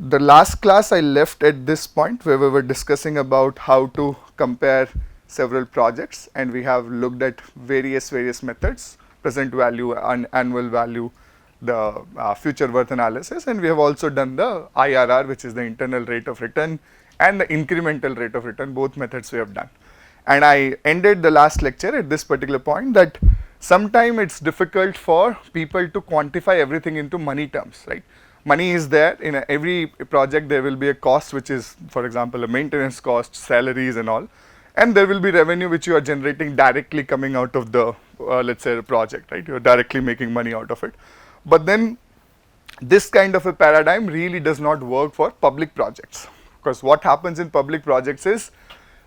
the last class I left at this point where we were discussing about how to compare several projects, and we have looked at various methods, present value and annual value, the future worth analysis, and we have also done the IRR, which is the internal rate of return, and the incremental rate of return. Both methods we have done. And I ended the last lecture at this particular point that sometimes it's difficult for people to quantify everything into money terms, right? Money is there in every project. There will be a cost, which is, for example, a maintenance cost, salaries and all, and there will be revenue which you are generating directly coming out of the let's say a project, right? You're directly making money out of it. But then this kind of a paradigm really does not work for public projects, because what happens in public projects is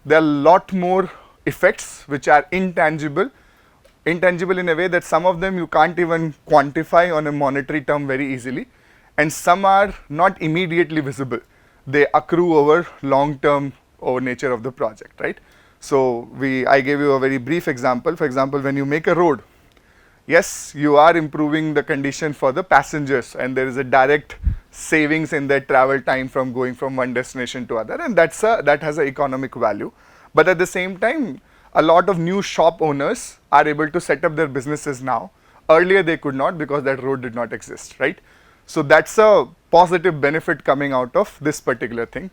there are a lot more effects which are intangible in a way that some of them you can't even quantify on a monetary term very easily, and some are not immediately visible. They accrue over long term over nature of the project, right? So I gave you a very brief example. For example, when you make a road, yes, you are improving the condition for the passengers, and there is a direct savings in their travel time from going from one destination to other, and that has an economic value. But at the same time, a lot of new shop owners are able to set up their businesses now. Earlier they could not, because that road did not exist, right? So that's a positive benefit coming out of this particular thing.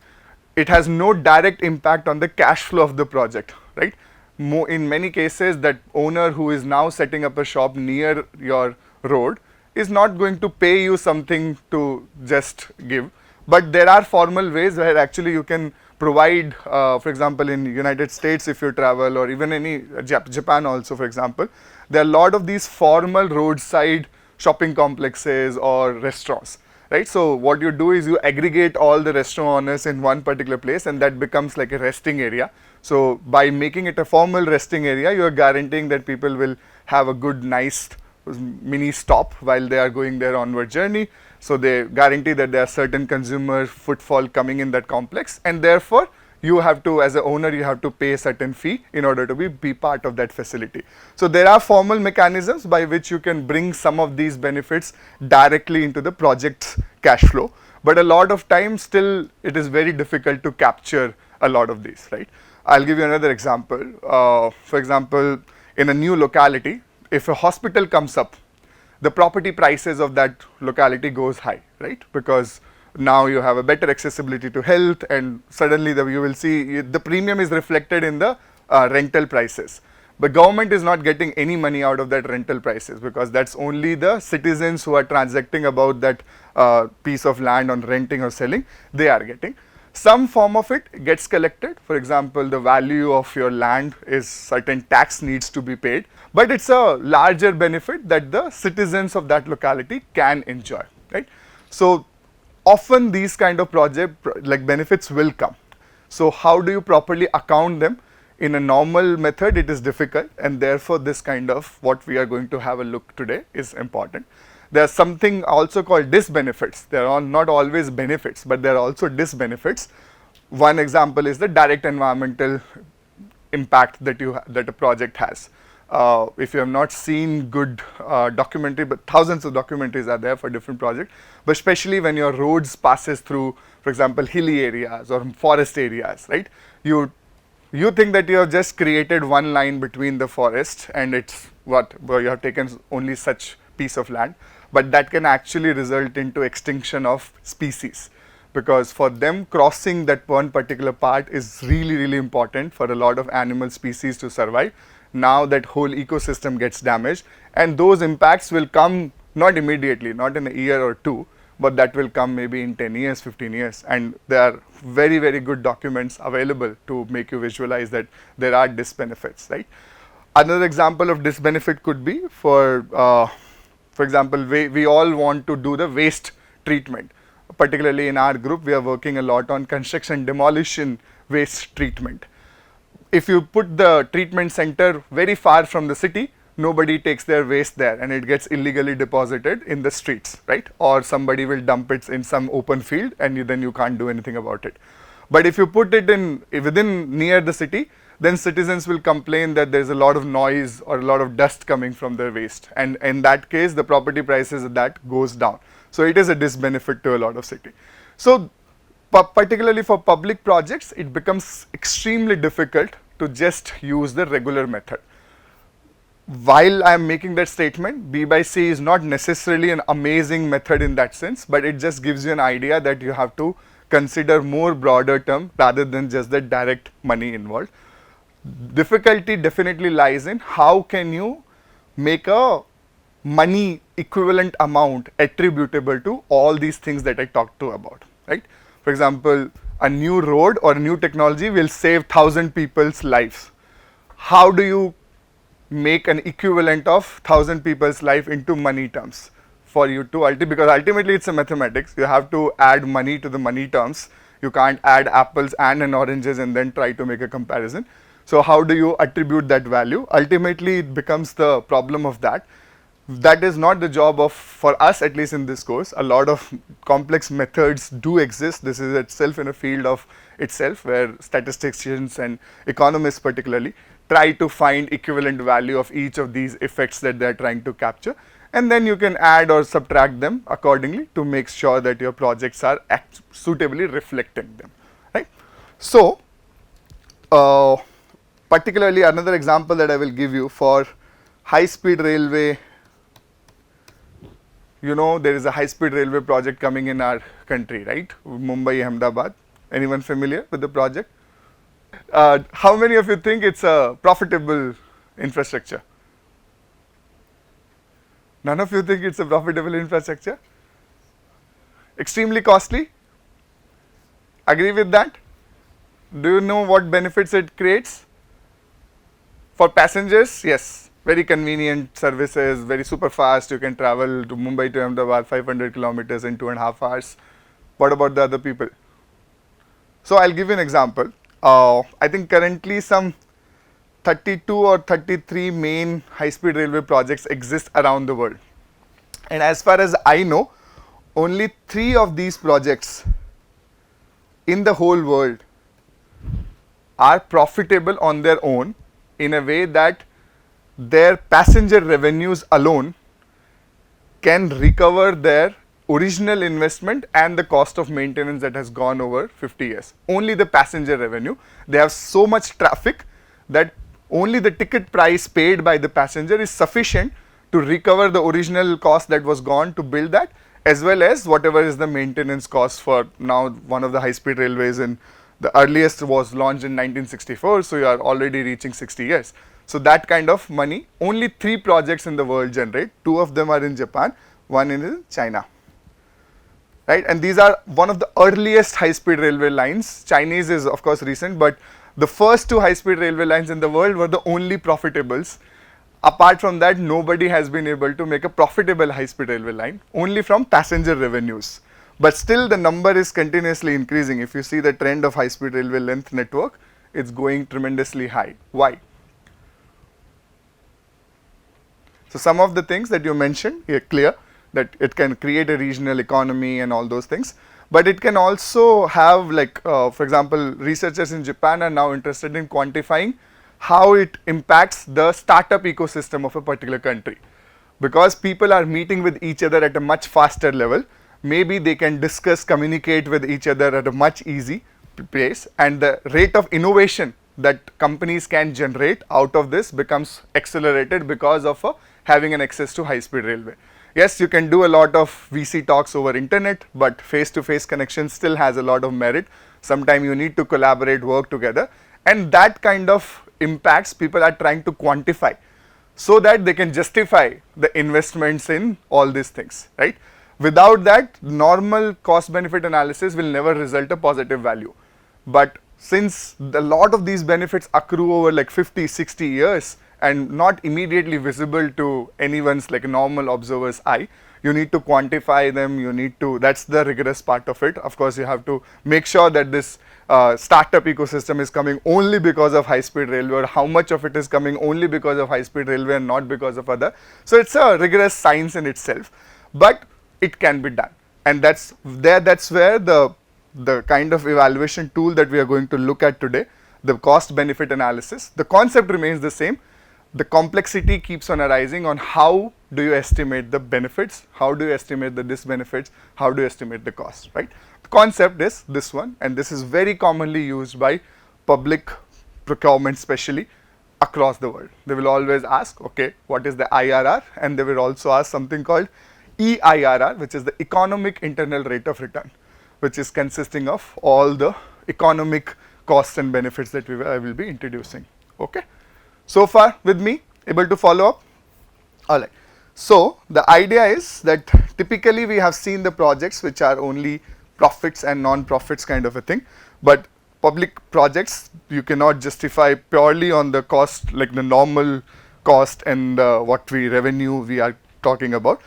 It has no direct impact on the cash flow of the project, right? In many cases, that owner who is now setting up a shop near your road is not going to pay you something to just give, but there are formal ways where actually you can provide, for example, in United States if you travel, or even any Japan also, for example, there are a lot of these formal roadside shopping complexes or restaurants, right? So what you do is you aggregate all the restaurant owners in one particular place, and that becomes like a resting area. So by making it a formal resting area, you are guaranteeing that people will have a good, nice mini stop while they are going their onward journey. So they guarantee that there are certain consumer footfall coming in that complex, and therefore you have to, as an owner, you have to pay a certain fee in order to be part of that facility. So there are formal mechanisms by which you can bring some of these benefits directly into the project's cash flow, but a lot of times still it is very difficult to capture a lot of these, right? I'll give you another example. For example, in a new locality, if a hospital comes up, the property prices of that locality goes high, right? Because now you have a better accessibility to health, and suddenly you will see the premium is reflected in the rental prices. But government is not getting any money out of that rental prices, because that's only the citizens who are transacting about that piece of land on renting or selling, they are getting. Some form of it gets collected. For example, the value of your land is certain tax needs to be paid, but it's a larger benefit that the citizens of that locality can enjoy, right? So often these kind of like benefits will come. So how do you properly account them? In a normal method it is difficult, and therefore this kind of what we are going to have a look today is important. There's something also called disbenefits. They are not always benefits, but there are also disbenefits. One example is the direct environmental impact that a project has. If you have not seen good documentary, but thousands of documentaries are there for different projects, but especially when your roads passes through, for example, hilly areas or forest areas, right? You think that you have just created one line between the forest, and it's well, you have taken only such piece of land, but that can actually result into extinction of species, because for them crossing that one particular part is really important for a lot of animal species to survive. Now that whole ecosystem gets damaged, and those impacts will come not immediately, not in a year or two, but that will come maybe in 10 years, 15 years, and there are very good documents available to make you visualize that there are disbenefits, right? Another example of disbenefit could be for example, we all want to do the waste treatment. Particularly in our group, we are working a lot on construction demolition waste treatment. If you put the treatment center very far from the city, nobody takes their waste there, and it gets illegally deposited in the streets, right? Or somebody will dump it in some open field, and then you can't do anything about it. But if you put it within near the city, then citizens will complain that there's a lot of noise or a lot of dust coming from their waste, and in that case the property prices of that goes down. So it is a disbenefit to a lot of city. So particularly for public projects, it becomes extremely difficult to just use the regular method. While I am making that statement, B by C is not necessarily an amazing method in that sense, but it just gives you an idea that you have to consider more broader term rather than just the direct money involved. Difficulty definitely lies in how can you make a money equivalent amount attributable to all these things that I talked to about, right? For example, a new road or a new technology will save 1,000 people's lives. How do you make an equivalent of 1,000 people's life into money terms for you to because ultimately it's a mathematics. You have to add money to the money terms. You can't add apples and an oranges and then try to make a comparison. So how do you attribute that value? Ultimately it becomes the problem of that. That is not the job of, for us at least in this course. A lot of complex methods do exist. This is itself in a field of itself where statisticians and economists particularly try to find equivalent value of each of these effects that they are trying to capture, and then you can add or subtract them accordingly to make sure that your projects are suitably reflecting them, right? So particularly another example that I will give you for high speed railway. You know, there is a high speed railway project coming in our country, right? Mumbai Ahmedabad. Anyone familiar with the project? How many of you think it's a profitable infrastructure? None of you think it's a profitable infrastructure? Extremely costly? Agree with that? Do you know what benefits it creates? For passengers, yes, very convenient services, very super fast. You can travel to Mumbai to Ahmedabad 500 kilometers in 2.5 hours. What about the other people? So I'll give you an example. I think currently some 32 or 33 main high-speed railway projects exist around the world. And as far as I know, only 3 of these projects in the whole world are profitable on their own in a way that their passenger revenues alone can recover their original investment and the cost of maintenance that has gone over 50 years. Only the passenger revenue. They have so much traffic that only the ticket price paid by the passenger is sufficient to recover the original cost that was gone to build that, as well as whatever is the maintenance cost for now one of the high speed railways. And the earliest was launched in 1964, so you are already reaching 60 years. So that kind of money, only 3 projects in the world generate. 2 of them are in Japan, 1 in China. Right? And these are one of the earliest high-speed railway lines. Chinese is of course recent, but the first 2 high-speed railway lines in the world were the only profitables. Apart from that, nobody has been able to make a profitable high-speed railway line, only from passenger revenues. But still the number is continuously increasing. If you see the trend of high-speed railway length network, it's going tremendously high. Why? So some of the things that you mentioned here clear, that it can create a regional economy and all those things, but it can also have like for example, researchers in Japan are now interested in quantifying how it impacts the startup ecosystem of a particular country, because people are meeting with each other at a much faster level. Maybe they can discuss, communicate with each other at a much easy pace, and the rate of innovation that companies can generate out of this becomes accelerated because of having an access to high speed railway. Yes, you can do a lot of VC talks over internet, but face-to-face connection still has a lot of merit. Sometimes you need to collaborate, work together, and that kind of impacts people are trying to quantify so that they can justify the investments in all these things, right? Without that, normal cost-benefit analysis will never result a positive value. But since a lot of these benefits accrue over like 50, 60 years, and not immediately visible to anyone's like normal observer's eye, you need to quantify them, you need to, that's the rigorous part of it. Of course, you have to make sure that this startup ecosystem is coming only because of high speed railway, or how much of it is coming only because of high speed railway and not because of other. So it's a rigorous science in itself, but it can be done. And that's where the kind of evaluation tool that we are going to look at today, the cost benefit analysis, the concept remains the same. The complexity keeps on arising on how do you estimate the benefits, how do you estimate the disbenefits, how do you estimate the cost, right? concept is this one, and this is very commonly used by public procurement, especially across the world. They will always ask, okay, what is the IRR? And they will also ask something called EIRR, which is the economic internal rate of return, which is consisting of all the economic costs and benefits that I will be introducing. Okay, so far with me, able to follow up? All right. So the idea is that typically we have seen the projects which are only profits and non-profits kind of a thing, but public projects you cannot justify purely on the cost, like the normal cost and what revenue we are talking about.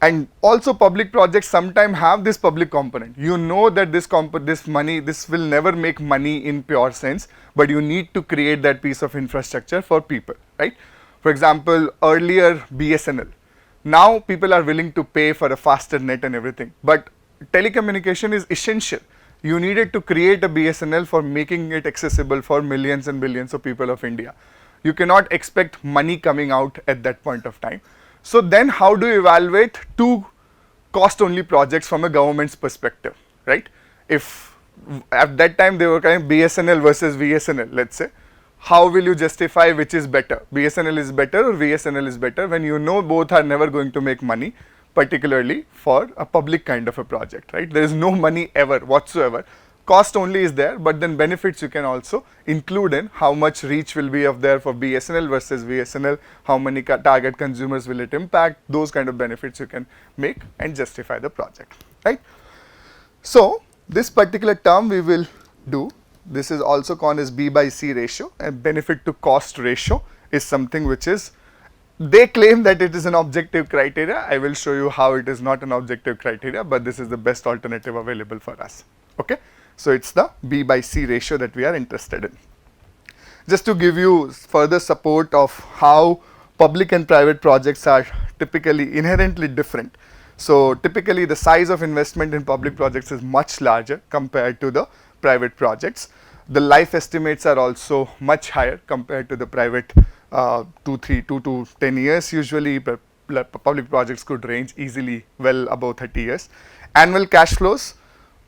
And also public projects sometimes have this public component. You know that this will never make money in pure sense, but you need to create that piece of infrastructure for people, right? For example, earlier BSNL. Now people are willing to pay for a faster net and everything, but telecommunication is essential. You needed to create a BSNL for making it accessible for millions and billions of people of India. You cannot expect money coming out at that point of time. So then how do you evaluate two cost only projects from a government's perspective, right? If at that time they were kind of BSNL versus VSNL, let's say, how will you justify which is better? BSNL is better or VSNL is better when you know both are never going to make money, particularly for a public kind of a project, right? There is no money ever whatsoever. Cost only is there, but then benefits you can also include in how much reach will be of there for BSNL versus VSNL, how many target consumers will it impact, those kind of benefits you can make and justify the project, right? So this particular term we will do, this is also called as B by C ratio, and benefit to cost ratio is something which is, they claim that it is an objective criteria. I will show you how it is not an objective criteria, but this is the best alternative available for us, okay? So it's the B by C ratio that we are interested in. Just to give you further support of how public and private projects are typically inherently different. So typically the size of investment in public projects is much larger compared to the private projects. The life estimates are also much higher compared to the private 2 to 10 years. Usually public projects could range easily well above 30 years. Annual cash flows,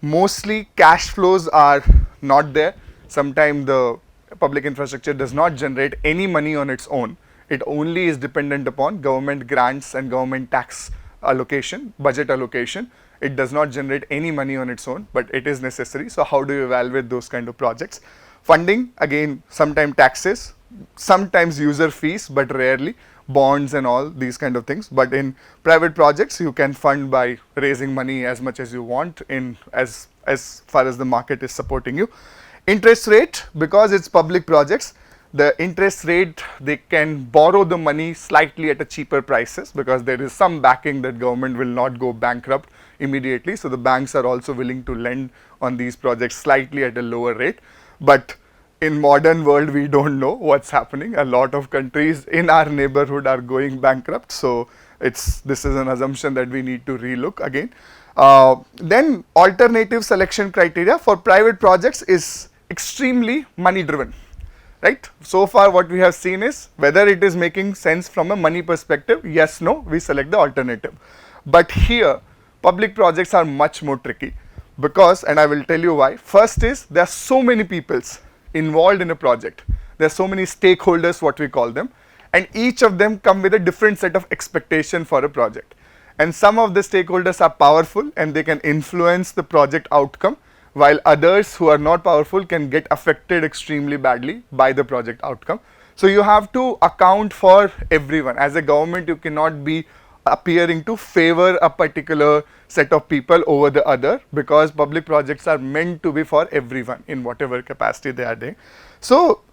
mostly cash flows are not there. Sometimes the public infrastructure does not generate any money on its own. It only is dependent upon government grants and government tax allocation, budget allocation. It does not generate any money on its own, but it is necessary. So how do you evaluate those kind of projects? Funding, again, sometimes taxes, sometimes user fees, but rarely bonds and all these kind of things. But in private projects, you can fund by raising money as much as you want in as far as the market is supporting you. Interest rate, because it's public projects, the interest rate, they can borrow the money slightly at a cheaper prices because there is some backing that government will not go bankrupt immediately. So the banks are also willing to lend on these projects slightly at a lower rate. But in modern world, we don't know what's happening. A lot of countries in our neighborhood are going bankrupt. So this is an assumption that we need to relook again. Then alternative selection criteria for private projects is extremely money driven. Right? So far what we have seen is whether it is making sense from a money perspective, yes, no, we select the alternative. But here public projects are much more tricky because, and I will tell you why. First is there are so many peoples involved in a project. There are so many stakeholders, what we call them, and each of them come with a different set of expectation for a project. And some of the stakeholders are powerful and they can influence the project outcome, while others who are not powerful can get affected extremely badly by the project outcome. So you have to account for everyone. As a government, you cannot be appearing to favor a particular set of people over the other because public projects are meant to be for everyone in whatever capacity they are doing. So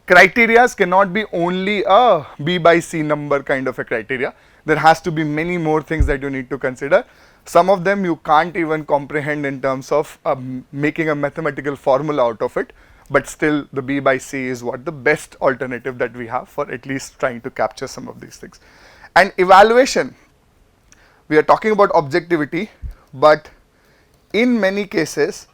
criterias cannot be only a B by C number kind of a criteria. There has to be many more things that you need to consider. Some of them you can't even comprehend in terms of making a mathematical formula out of it, but still the B by C is what the best alternative that we have for at least trying to capture some of these things. And evaluation, we are talking about objectivity, but in many cases,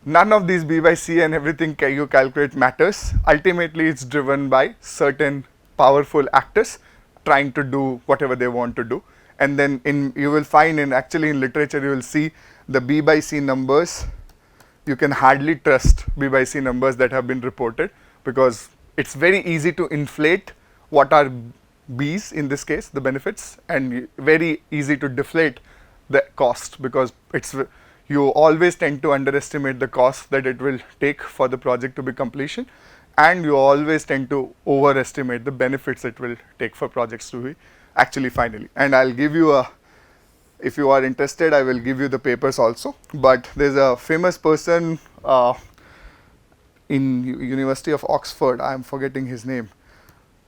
none of these B by C and everything you calculate matters. Ultimately, it's driven by certain powerful actors trying to do whatever they want to do. And then you will find actually in literature you will see the B by C numbers. You can hardly trust B by C numbers that have been reported, because it's very easy to inflate what are B's in this case, the benefits, and very easy to deflate the cost, because you always tend to underestimate the cost that it will take for the project to be completion, and you always tend to overestimate the benefits it will take for projects to be actually finally. And I'll give you a, if you are interested, I will give you the papers also. But there's a famous person in University of Oxford, I am forgetting his name,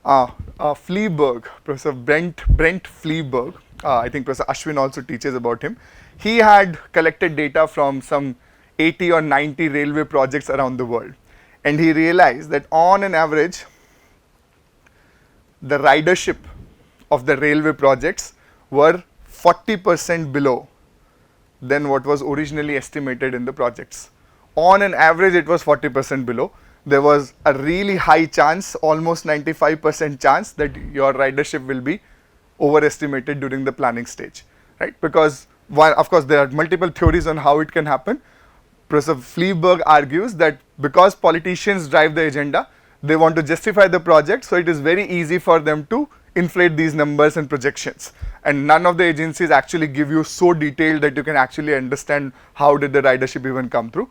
Fleabag, Professor Brent Fleabag. I think Professor Ashwin also teaches about him. He had collected data from some 80 or 90 railway projects around the world, and he realized that on an average, the ridership of the railway projects were 40% below than what was originally estimated in the projects. On an average, it was 40% below. There was a really high chance, almost 95% chance, that your ridership will be overestimated during the planning stage, right? Because of course there are multiple theories on how it can happen. Professor Fleabag argues that because politicians drive the agenda, they want to justify the project, so it is very easy for them to inflate these numbers and projections, and none of the agencies actually give you so detailed that you can actually understand how did the ridership even come through.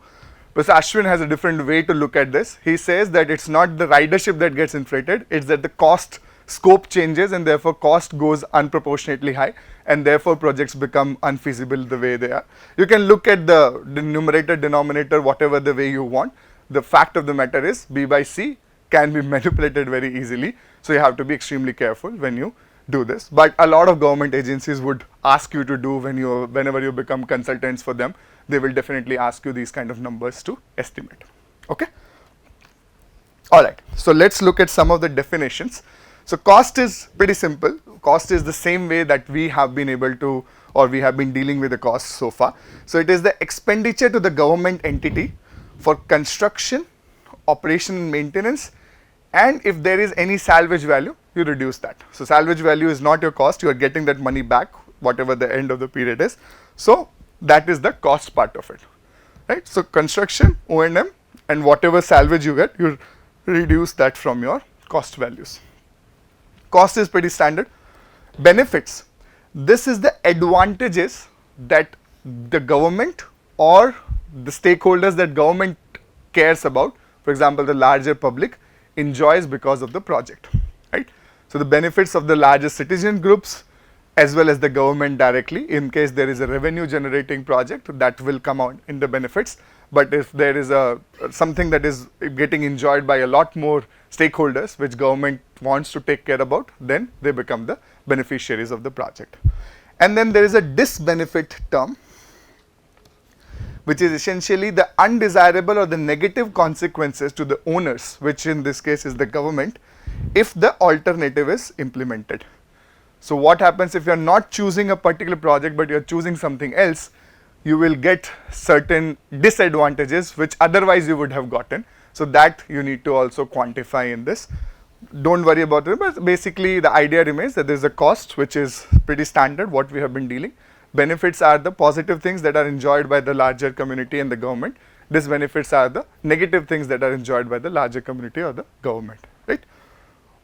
Professor Ashwin has a different way to look at this. He says that it's not the ridership that gets inflated, it's that the cost scope changes, and therefore cost goes unproportionately high, and therefore projects become unfeasible the way they are. You can look at the numerator, denominator, whatever the way you want. The fact of the matter is B by C can be manipulated very easily, so you have to be extremely careful when you do this. But a lot of government agencies would ask you to do, whenever you become consultants for them, they will definitely ask you these kind of numbers to estimate. Okay? Alright, so let's look at some of the definitions. So cost is pretty simple. Cost is the same way that we have been able to, or we have been dealing with the costs so far. So it is the expenditure to the government entity for construction, operation and maintenance, and if there is any salvage value, you reduce that. So salvage value is not your cost, you are getting that money back, whatever the end of the period is. So that is the cost part of it, right? So construction, O&M, and whatever salvage you get, you reduce that from your cost values. Cost is pretty standard. Benefits, this is the advantages that the government or the stakeholders that government cares about, for example the larger public, enjoys because of the project, right? So the benefits of the larger citizen groups as well as the government directly, in case there is a revenue generating project, that will come out in the benefits. But if there is something that is getting enjoyed by a lot more stakeholders which government wants to take care about, then they become the beneficiaries of the project. And then there is a disbenefit term, which is essentially the undesirable or the negative consequences to the owners, which in this case is the government, if the alternative is implemented. So what happens if you are not choosing a particular project but you are choosing something else, you will get certain disadvantages which otherwise you would have gotten. So that you need to also quantify in this. Don't worry about it, but basically the idea remains that there is a cost which is pretty standard, what we have been dealing. Benefits are the positive things that are enjoyed by the larger community and the government. Disbenefits are the negative things that are enjoyed by the larger community or the government, right?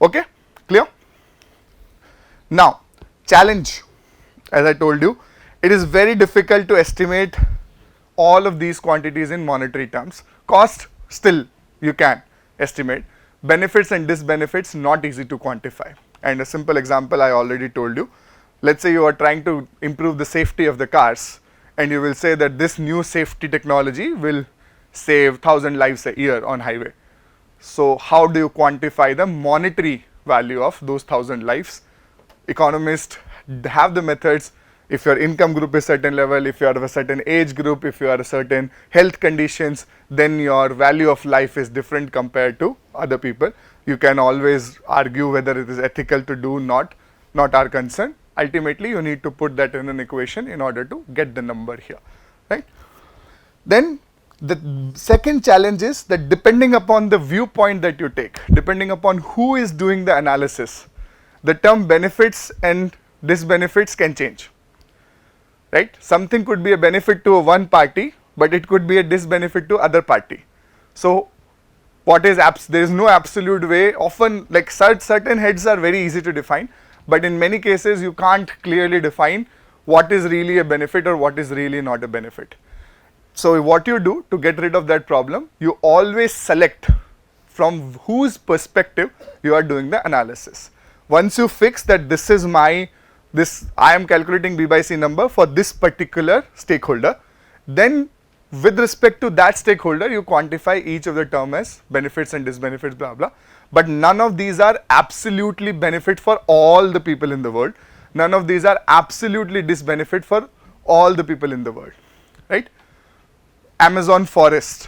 Okay, clear? Now, challenge, as I told you, it is very difficult to estimate all of these quantities in monetary terms. Cost, still you can estimate. Benefits and disbenefits, not easy to quantify. And a simple example I already told you. Let's say you are trying to improve the safety of the cars, and you will say that this new safety technology will save 1,000 lives a year on highway. So how do you quantify the monetary value of those 1,000 lives? Economists have the methods. If your income group is certain level, if you are of a certain age group, if you are a certain health conditions, then your value of life is different compared to other people. You can always argue whether it is ethical to do, not our concern. Ultimately, you need to put that in an equation in order to get the number here, right? Then the second challenge is that depending upon the viewpoint that you take, depending upon who is doing the analysis, the term benefits and disbenefits can change, right? Something could be a benefit to one party, but it could be a disbenefit to other party. So what is there is no absolute way. Often, like certain heads are very easy to define, but in many cases you can't clearly define what is really a benefit or what is really not a benefit. So what you do to get rid of that problem, you always select from whose perspective you are doing the analysis. Once you fix that this is I am calculating B by C number for this particular stakeholder, then with respect to that stakeholder, you quantify each of the term as benefits and disbenefits, blah blah. But none of these are absolutely benefit for all the people in the world. None of these are absolutely disbenefit for all the people in the world, right? Amazon forests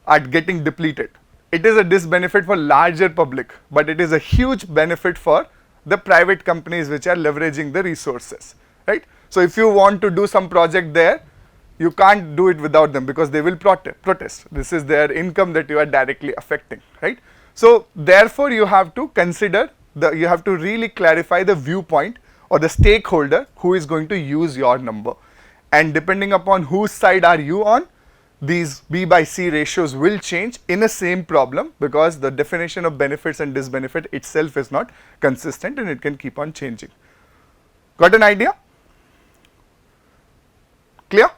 are getting depleted. It is a disbenefit for larger public, but it is a huge benefit for the private companies which are leveraging the resources, right? So if you want to do some project there, you can't do it without them because they will protest. This is their income that you are directly affecting, right? So therefore you have to consider you have to really clarify the viewpoint or the stakeholder who is going to use your number, and depending upon whose side are you on, these B by C ratios will change in a same problem, because the definition of benefits and disbenefit itself is not consistent and it can keep on changing. Got an idea? Clear?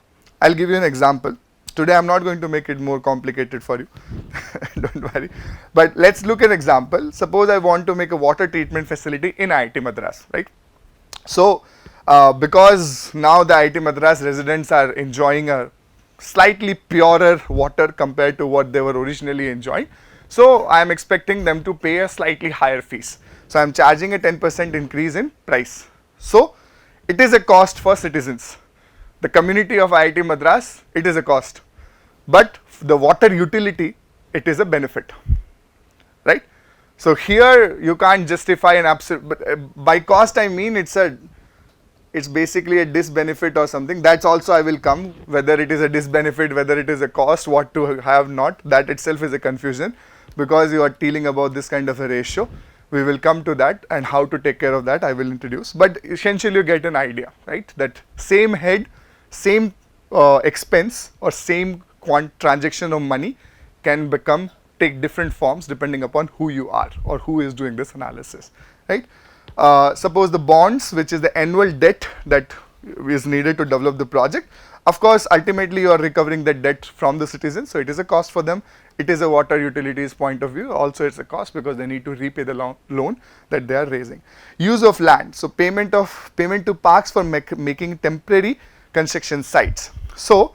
I'll give you an example. Today I'm not going to make it more complicated for you, don't worry. But let's look at an example. Suppose I want to make a water treatment facility in IIT Madras, right? So because now the IIT Madras residents are enjoying a slightly purer water compared to what they were originally enjoying, so I am expecting them to pay a slightly higher fees. So I am charging a 10% increase in price. So it is a cost for citizens. The community of IIT Madras, it is a cost, but the water utility, it is a benefit, right? So here you can't justify an absolute, but by cost I mean it's basically a disbenefit or something. That's also I will come, whether it is a disbenefit, whether it is a cost, what to have not, that itself is a confusion, because you are dealing about this kind of a ratio. We will come to that, and how to take care of that I will introduce, but essentially you get an idea, right? That same head, same expense or same transaction of money can take different forms depending upon who you are or who is doing this analysis, right? Suppose the bonds, which is the annual debt that is needed to develop the project. Of course, ultimately you are recovering the debt from the citizens, so it is a cost for them. It is a water utilities point of view, also it's a cost because they need to repay the loan that they are raising. Use of land, so payment to parks for making temporary construction sites. So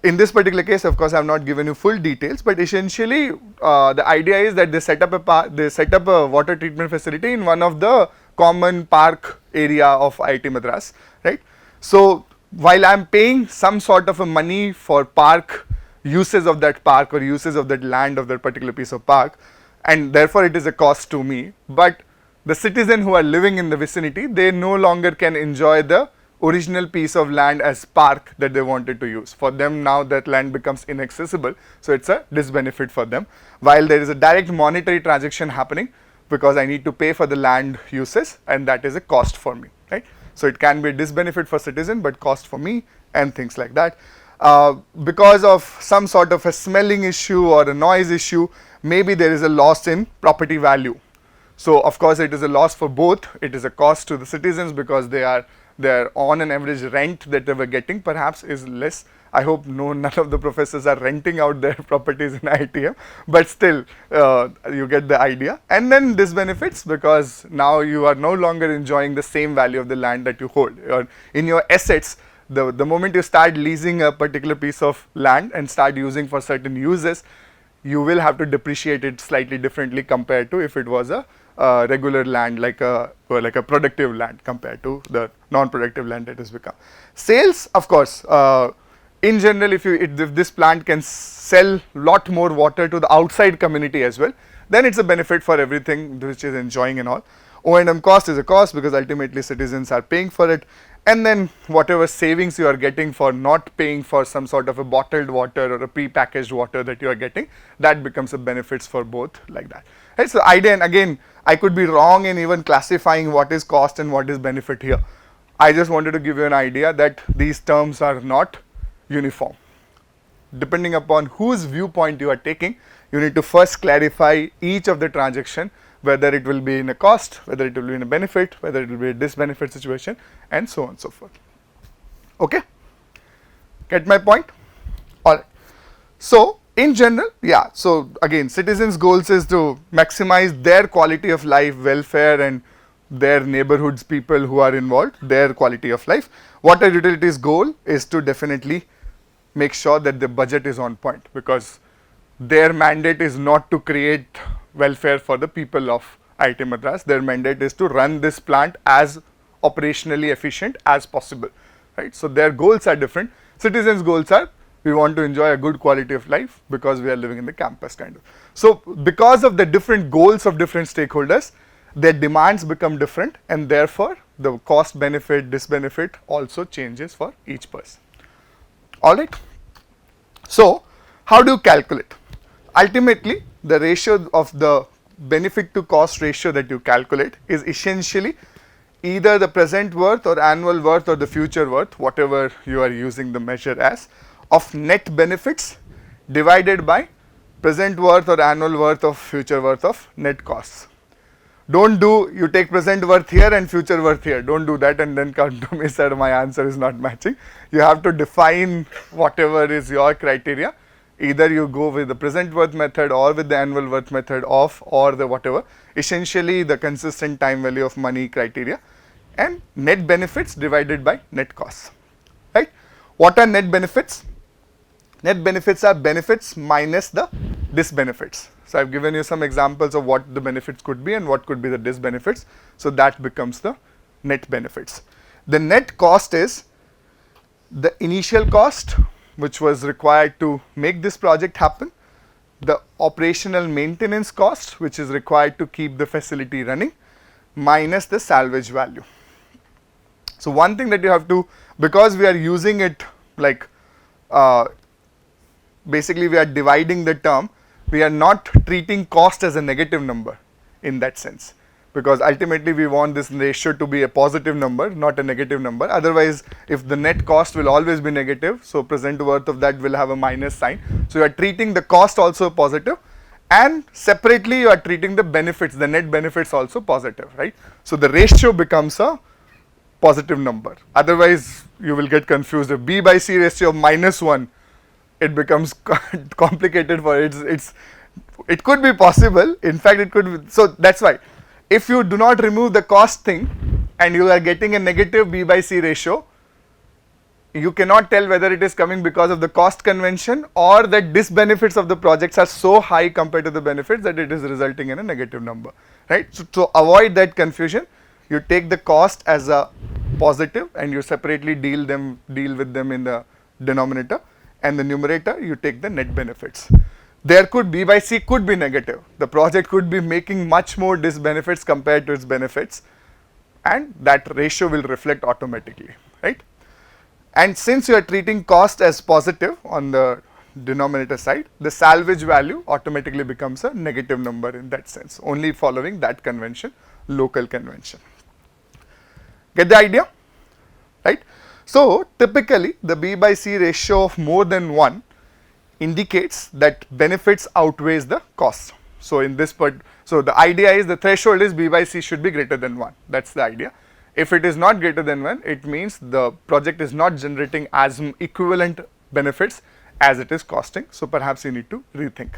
in this particular case, of course I have not given you full details, but essentially the idea is that they set up a water treatment facility in one of the common park area of IIT Madras, right? So while I am paying some sort of a money for park uses of that park or uses of that land of that particular piece of park, and therefore it is a cost to me, but the citizen who are living in the vicinity, they no longer can enjoy the original piece of land as park that they wanted to use. For them now that land becomes inaccessible, so it's a disbenefit for them, while there is a direct monetary transaction happening because I need to pay for the land uses, and that is a cost for me, right? So it can be a disbenefit for citizen but cost for me and things like that. Because of some sort of a smelling issue or a noise issue, maybe there is a loss in property value. So of course it is a loss for both. It is a cost to the citizens because their on an average rent that they were getting perhaps is less. I hope none of the professors are renting out their properties in IITM, but still you get the idea. And then disbenefits, because now you are no longer enjoying the same value of the land that you hold. In your assets, the moment you start leasing a particular piece of land and start using for certain uses, you will have to depreciate it slightly differently compared to if it was a regular land, like a productive land compared to the non-productive land that has become. Sales, of course, in general, if this plant can sell lot more water to the outside community as well, then it's a benefit for everything which is enjoying and all. O&M cost is a cost because ultimately citizens are paying for it, and then whatever savings you are getting for not paying for some sort of a bottled water or a pre-packaged water that you are getting, that becomes a benefits for both, like that. Right? So idea, and again, I could be wrong in even classifying what is cost and what is benefit here. I just wanted to give you an idea that these terms are not uniform. Depending upon whose viewpoint you are taking, you need to first clarify each of the transaction, whether it will be in a cost, whether it will be in a benefit, whether it will be a disbenefit situation, and so on and so forth. Okay? Get my point? Alright. So, in general, yeah, so again, citizens' goals is to maximize their quality of life, welfare, and their neighborhoods, people who are involved, their quality of life. Water utilities' goal is to definitely make sure that the budget is on point, because their mandate is not to create welfare for the people of IIT Madras. Their mandate is to run this plant as operationally efficient as possible, right? So their goals are different. Citizens' goals are, we want to enjoy a good quality of life because we are living in the campus, kind of. So because of the different goals of different stakeholders, their demands become different, and therefore the cost benefit, disbenefit also changes for each person. All right. So how do you calculate? Ultimately, the ratio of the benefit to cost ratio that you calculate is essentially either the present worth or annual worth or the future worth, whatever you are using the measure as, of net benefits divided by present worth or annual worth of future worth of net costs. Don't do, you take present worth here and future worth here. Don't do that and then come to me, sir, my answer is not matching. You have to define whatever is your criteria. Either you go with the present worth method or with the annual worth method of, or the whatever, essentially the consistent time value of money criteria, and net benefits divided by net costs, right? What are net benefits? Net benefits are benefits minus the disbenefits. So I've given you some examples of what the benefits could be and what could be the disbenefits. So that becomes the net benefits. The net cost is the initial cost which was required to make this project happen, the operational maintenance cost which is required to keep the facility running, minus the salvage value. So one thing that you have to, because we are using it like basically we are dividing the term, we are not treating cost as a negative number in that sense, because ultimately we want this ratio to be a positive number, not a negative number. Otherwise, if the net cost will always be negative, so present worth of that will have a minus sign. So you are treating the cost also positive, and separately you are treating the benefits, the net benefits also positive, right? So the ratio becomes a positive number. Otherwise, you will get confused. If B by C ratio of -1, it becomes complicated for it could be possible. In fact, it could be, so that's why if you do not remove the cost thing and you are getting a negative B by C ratio, you cannot tell whether it is coming because of the cost convention or that disbenefits of the projects are so high compared to the benefits that it is resulting in a negative number, right? So to avoid that confusion, you take the cost as a positive and you separately deal with them in the denominator, and the numerator you take the net benefits. There could B by C could be negative. The project could be making much more disbenefits compared to its benefits, and that ratio will reflect automatically, right? And since you are treating cost as positive on the denominator side, the salvage value automatically becomes a negative number in that sense, only following that convention, local convention. Get the idea, right? So typically the B by C ratio of more than 1 indicates that benefits outweighs the cost. So in this part, so the idea is the threshold is B by C should be greater than 1. That's the idea. If it is not greater than 1, it means the project is not generating as equivalent benefits as it is costing. So perhaps you need to rethink.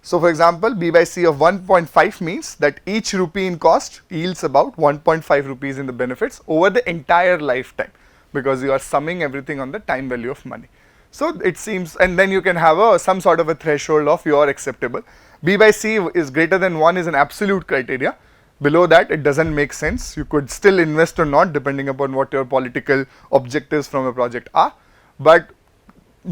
So for example, B by C of 1.5 means that each rupee in cost yields about 1.5 rupees in the benefits over the entire lifetime, because you are summing everything on the time value of money. So it seems, and then you can have some sort of a threshold of your acceptable. B by C is greater than 1 is an absolute criteria. Below that it doesn't make sense. You could still invest or not depending upon what your political objectives from a project are, but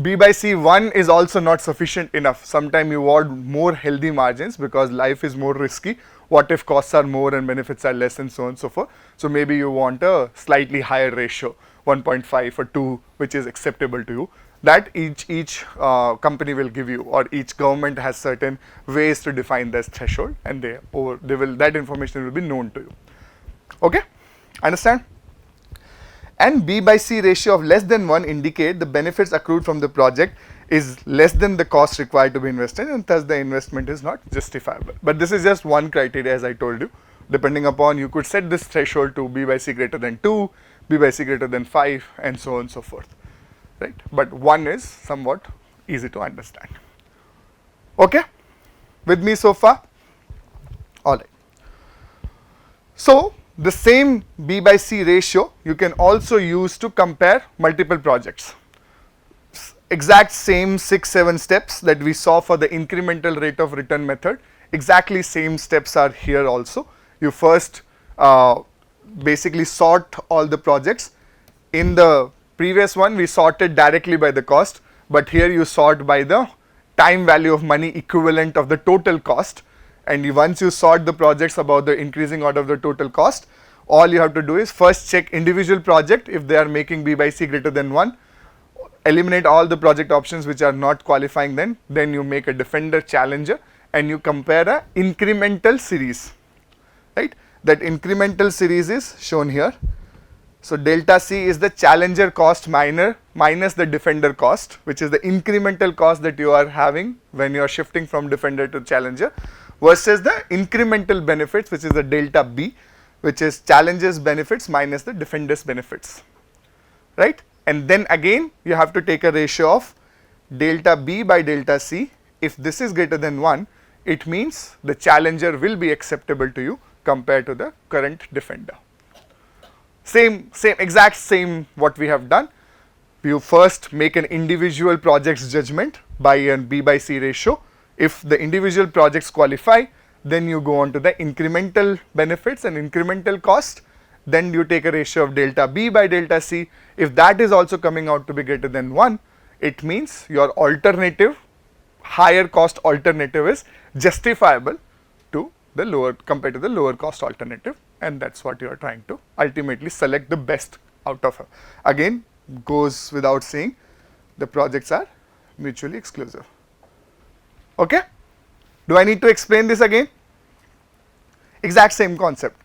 B by C 1 is also not sufficient enough. Sometimes you want more healthy margins because life is more risky. What if costs are more and benefits are less and so on and so forth. So maybe you want a slightly higher ratio, 1.5 or 2, which is acceptable to you. That each company will give you, or each government has certain ways to define this threshold, and that information will be known to you. Okay, understand? And B by C ratio of less than 1 indicate the benefits accrued from the project is less than the cost required to be invested, and thus the investment is not justifiable. But this is just one criteria, as I told you. Depending upon, you could set this threshold to B by C greater than 2, B by C greater than 5, and so on and so forth, right? But 1 is somewhat easy to understand. Okay, with me so far? All right. So the same B by C ratio you can also use to compare multiple projects. Exact same 6-7 steps that we saw for the incremental rate of return method, exactly same steps are here also. You first basically sort all the projects. In the previous one we sorted directly by the cost, but here you sort by the time value of money equivalent of the total cost. And once you sort the projects about the increasing order of the total cost, all you have to do is first check individual project if they are making B by C greater than 1, eliminate all the project options which are not qualifying, then you make a defender challenger and you compare a incremental series, right? That incremental series is shown here. So delta C is the challenger cost minus the defender cost, which is the incremental cost that you are having when you are shifting from defender to challenger, versus the incremental benefits, which is the delta B, which is challenger's benefits minus the defender's benefits, right? And then again you have to take a ratio of delta B by delta C. If this is greater than 1, it means the challenger will be acceptable to you compared to the current defender. Exact same what we have done. You first make an individual project's judgment by a B by C ratio. If the individual projects qualify, then you go on to the incremental benefits and incremental cost. Then you take a ratio of delta B by delta C. If that is also coming out to be greater than 1, it means your alternative, higher cost alternative is justifiable to the lower, compared to the lower cost alternative, and that's what you are trying to ultimately select the best out of it. Again, goes without saying, the projects are mutually exclusive. Okay? Do I need to explain this again? Exact same concept.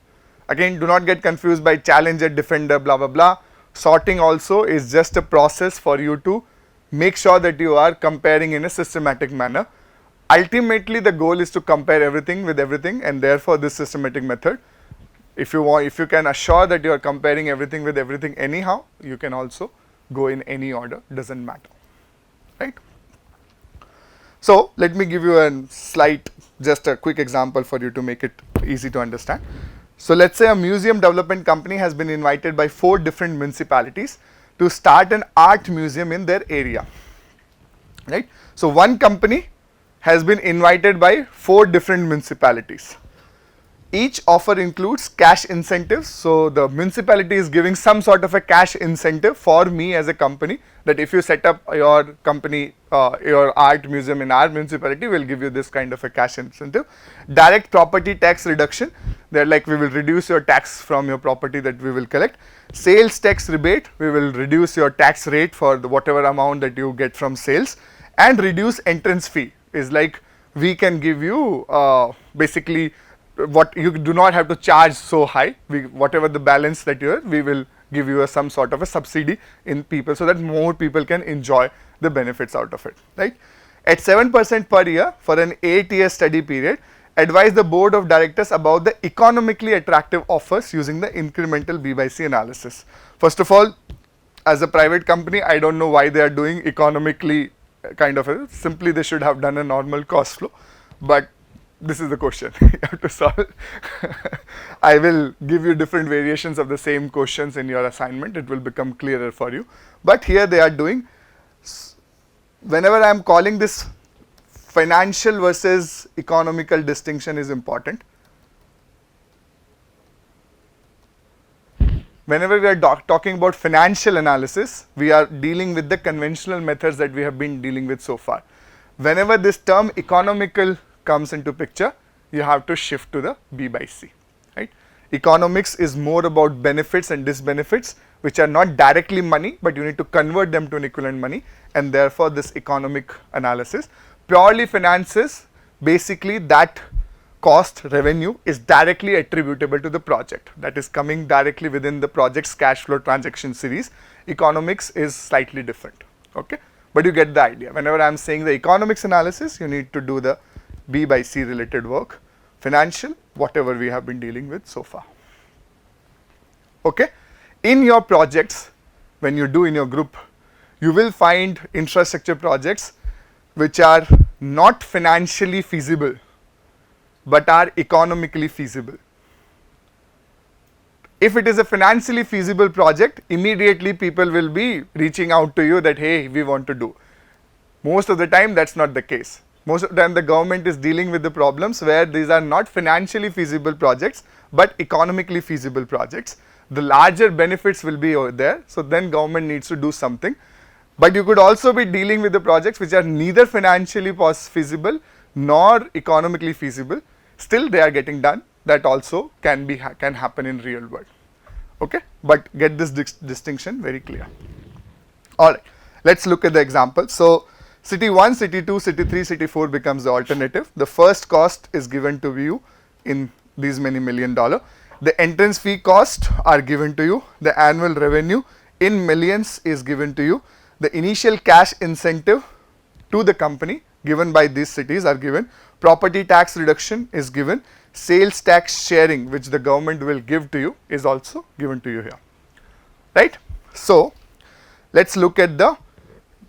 Again, do not get confused by challenger, defender, blah blah blah. Sorting also is just a process for you to make sure that you are comparing in a systematic manner. Ultimately, the goal is to compare everything with everything, and therefore this systematic method. If you can assure that you are comparing everything with everything anyhow, you can also go in any order, doesn't matter, right? So let me give you just a quick example for you to make it easy to understand. So let's say a museum development company has been invited by 4 different municipalities to start an art museum in their area, right? So one company has been invited by 4 different municipalities. Each offer includes cash incentives. So the municipality is giving some sort of a cash incentive for me as a company, that if you set up your company, your art museum in our municipality, we'll give you this kind of a cash incentive. Direct property tax reduction, they're like, we will reduce your tax from your property that we will collect. Sales tax rebate, we will reduce your tax rate for whatever amount that you get from sales. And reduce entrance fee is like, we can give you basically what you do not have to charge so high. Whatever the balance that you have, we will give you some sort of a subsidy in people, so that more people can enjoy the benefits out of it, right? At 7% per year for an 8-year study period, advise the board of directors about the economically attractive offers using the incremental B by C analysis. First of all, as a private company, I don't know why they are doing economically kind of simply they should have done a normal cost flow, but this is the question you have to solve. I will give you different variations of the same questions in your assignment, it will become clearer for you. But here they are doing, whenever I am calling this financial versus economical distinction is important. whenever we are talking about financial analysis, we are dealing with the conventional methods that we have been dealing with so far. Whenever this term economical comes into picture, you have to shift to the B by C, right? Economics is more about benefits and disbenefits, which are not directly money, but you need to convert them to an equivalent money, and therefore this economic analysis. Purely finances, basically that cost revenue is directly attributable to the project, that is coming directly within the project's cash flow transaction series. Economics is slightly different, okay, but you get the idea. Whenever I am saying the economics analysis, you need to do the B by C related work. Financial, whatever we have been dealing with so far, okay. In your projects, when you do in your group, you will find infrastructure projects which are not financially feasible but are economically feasible. If it is a financially feasible project, immediately people will be reaching out to you that, hey, we want to do. Most of the time that's not the case. Most of the time the government is dealing with the problems where these are not financially feasible projects but economically feasible projects. The larger benefits will be over there, so then government needs to do something. But you could also be dealing with the projects which are neither financially feasible nor economically feasible. Still they are getting done. That also can happen in real world, okay. But get this distinction very clear. Alright, let's look at the example. So city 1, city 2, city 3, city 4 becomes the alternative. The first cost is given to you in these many $1 million. The entrance fee cost are given to you. The annual revenue in millions is given to you. The initial cash incentive to the company given by these cities are given. Property tax reduction is given. Sales tax sharing, which the government will give to you, is also given to you here, right. So let's look at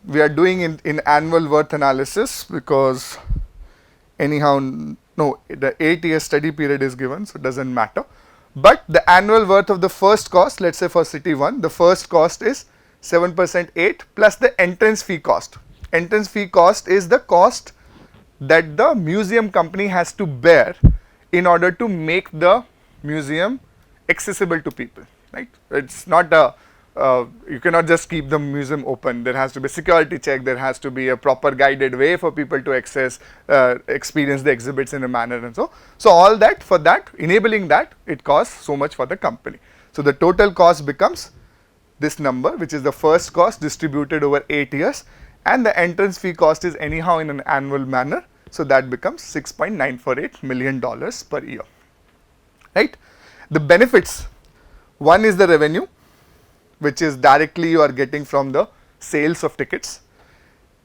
we are doing in annual worth analysis, because anyhow, no, the 8-year study period is given, so it doesn't matter. But the annual worth of the first cost, let's say for city 1, the first cost is 7% 8 plus the entrance fee cost. Entrance fee cost is the cost that the museum company has to bear in order to make the museum accessible to people, right. It's not you cannot just keep the museum open. There has to be a security check, there has to be a proper guided way for people to access, experience the exhibits in a manner and so. So all that, for that, enabling that, it costs so much for the company. So the total cost becomes this number, which is the first cost distributed over 8 years, and the entrance fee cost is anyhow in an annual manner. So that becomes $6.948 million per year, right. The benefits, one is the revenue, which is directly you are getting from the sales of tickets.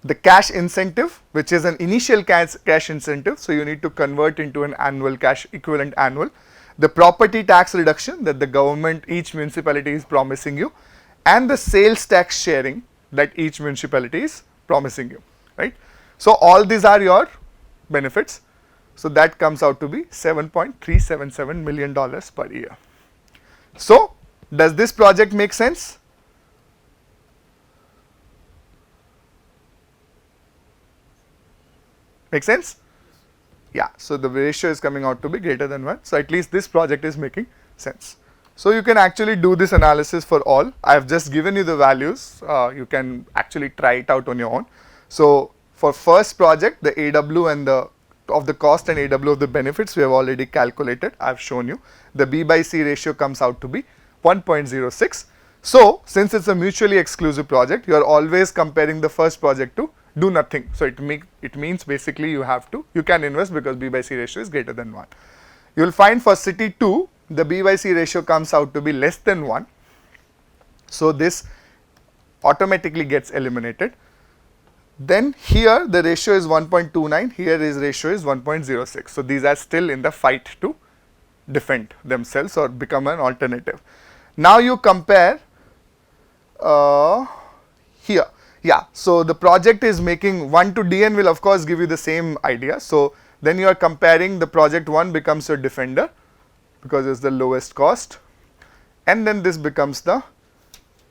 The cash incentive, which is an initial cash incentive, so you need to convert into an annual cash equivalent annual. The property tax reduction that the government, each municipality is promising you, and the sales tax sharing that each municipality is promising you, right. So all these are your benefits. So that comes out to be $7.377 million per year. So does this project make sense? Make sense? Yeah, so the ratio is coming out to be greater than 1. So at least this project is making sense. So you can actually do this analysis for all. I have just given you the values. You can actually try it out on your own. So for first project, the AW and of the cost and AW of the benefits we have already calculated. I have shown you. The B by C ratio comes out to be 1.06. So since it's a mutually exclusive project, you are always comparing the first project to do nothing. So it means basically you can invest because B by C ratio is greater than 1. You will find for city 2, the B by C ratio comes out to be less than 1. So this automatically gets eliminated. Then here the ratio is 1.29, here is ratio is 1.06. So these are still in the fight to defend themselves or become an alternative. Now you compare here. Yeah, so the project is making 1 to DN will of course give you the same idea. So then you are comparing, the project 1 becomes your defender because it's the lowest cost, and then this becomes the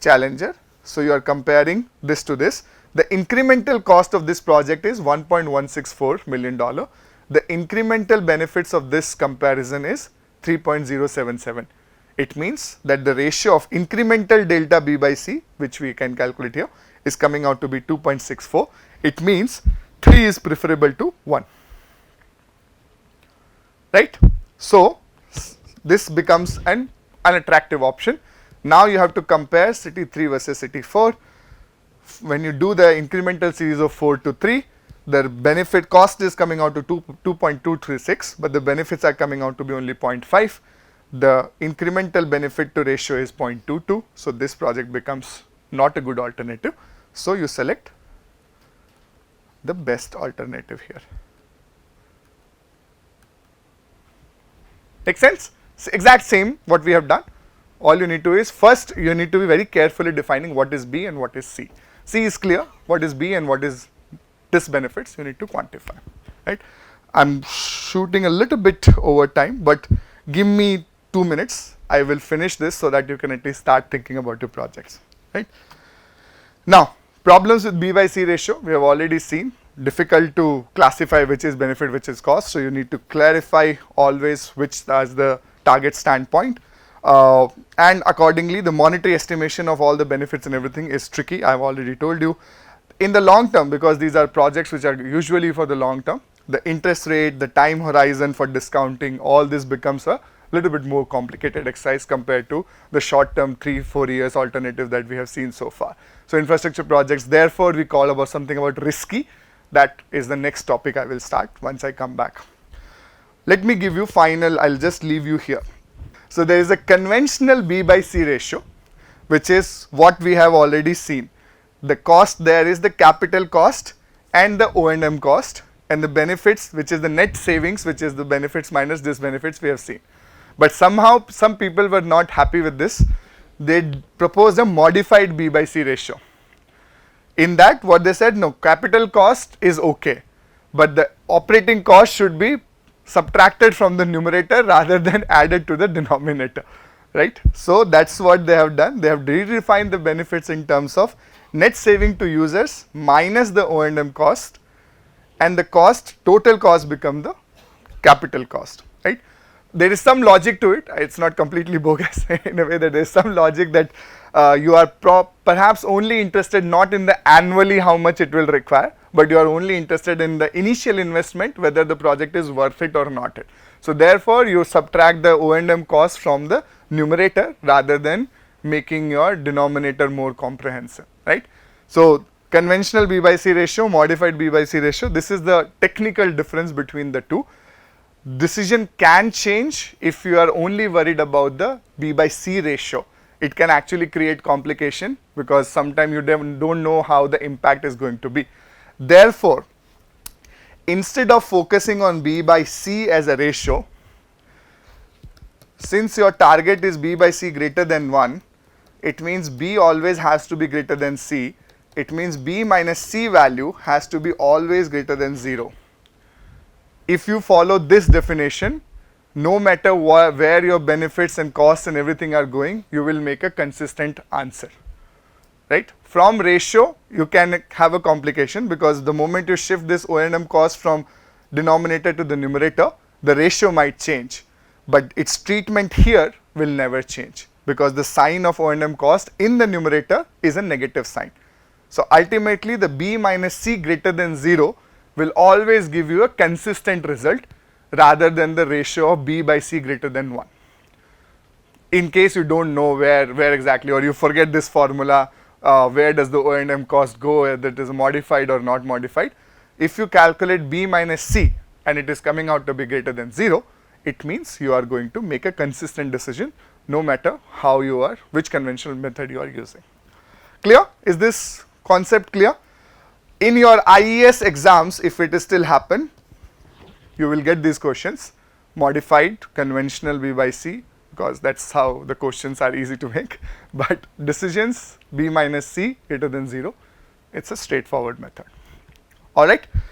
challenger. So you are comparing this to this. The incremental cost of this project is $1.164 million. The incremental benefits of this comparison is 3.077. It means that the ratio of incremental delta B by C, which we can calculate here, is coming out to be 2.64. It means 3 is preferable to 1. Right? So, this becomes an unattractive option. Now you have to compare city 3 versus city 4. When you do the incremental series of 4 to 3, the benefit cost is coming out to 2.236, but the benefits are coming out to be only 0.5. The incremental benefit to ratio is 0.22, so this project becomes not a good alternative. So you select the best alternative here. Make sense? Exact same what we have done. All you need to is, first you need to be very carefully defining what is B and what is C. C is clear, what is B and what is this benefits, you need to quantify, right? I'm shooting a little bit over time, but give me 2 minutes, I will finish this so that you can at least start thinking about your projects, right? Now, problems with B by C ratio, we have already seen, difficult to classify which is benefit, which is cost, so you need to clarify always which is the target standpoint. And accordingly, the monetary estimation of all the benefits and everything is tricky. I've already told you. In the long term, because these are projects which are usually for the long term, the interest rate, the time horizon for discounting, all this becomes a little bit more complicated exercise compared to the short term 3-4 years alternative that we have seen so far. So infrastructure projects, therefore we call about something about risky. That is the next topic I will start once I come back. Let me give you final, I'll just leave you here. So there is a conventional B by C ratio, which is what we have already seen. The cost there is the capital cost and the O&M cost, and the benefits, which is the net savings, which is the benefits minus this benefits we have seen. But somehow some people were not happy with this. They proposed a modified B by C ratio. In that, what they said, no, capital cost is okay, but the operating cost should be subtracted from the numerator rather than added to the denominator, right? So that's what they have done. They have redefined the benefits in terms of net saving to users minus the O&M cost, and the cost, total cost become the capital cost, right? There is some logic to it. It's not completely bogus in a way that there is some logic that you are perhaps only interested not in the annually how much it will require, but you are only interested in the initial investment, whether the project is worth it or not. So therefore, you subtract the O&M cost from the numerator rather than making your denominator more comprehensive, right? So conventional B by C ratio, modified B by C ratio, this is the technical difference between the two. Decision can change if you are only worried about the B by C ratio. It can actually create complication because sometimes you don't know how the impact is going to be. Therefore, instead of focusing on B by C as a ratio, since your target is B by C greater than 1, it means B always has to be greater than C. It means B minus C value has to be always greater than 0. If you follow this definition, no matter where your benefits and costs and everything are going, you will make a consistent answer, right? From ratio, you can have a complication because the moment you shift this O&M cost from denominator to the numerator, the ratio might change, but its treatment here will never change because the sign of O&M cost in the numerator is a negative sign. So ultimately, the B minus C greater than 0 will always give you a consistent result rather than the ratio of B by C greater than 1. In case you don't know where exactly, or you forget this formula, where does the O&M cost go, whether it is modified or not modified. If you calculate B minus C and it is coming out to be greater than 0, it means you are going to make a consistent decision no matter how you are, which conventional method you are using. Clear? Is this concept clear? In your IES exams, if it is still happen, you will get these questions, modified, conventional B by C, because that's how the questions are easy to make, but decisions B minus C greater than 0, it's a straightforward method. Alright,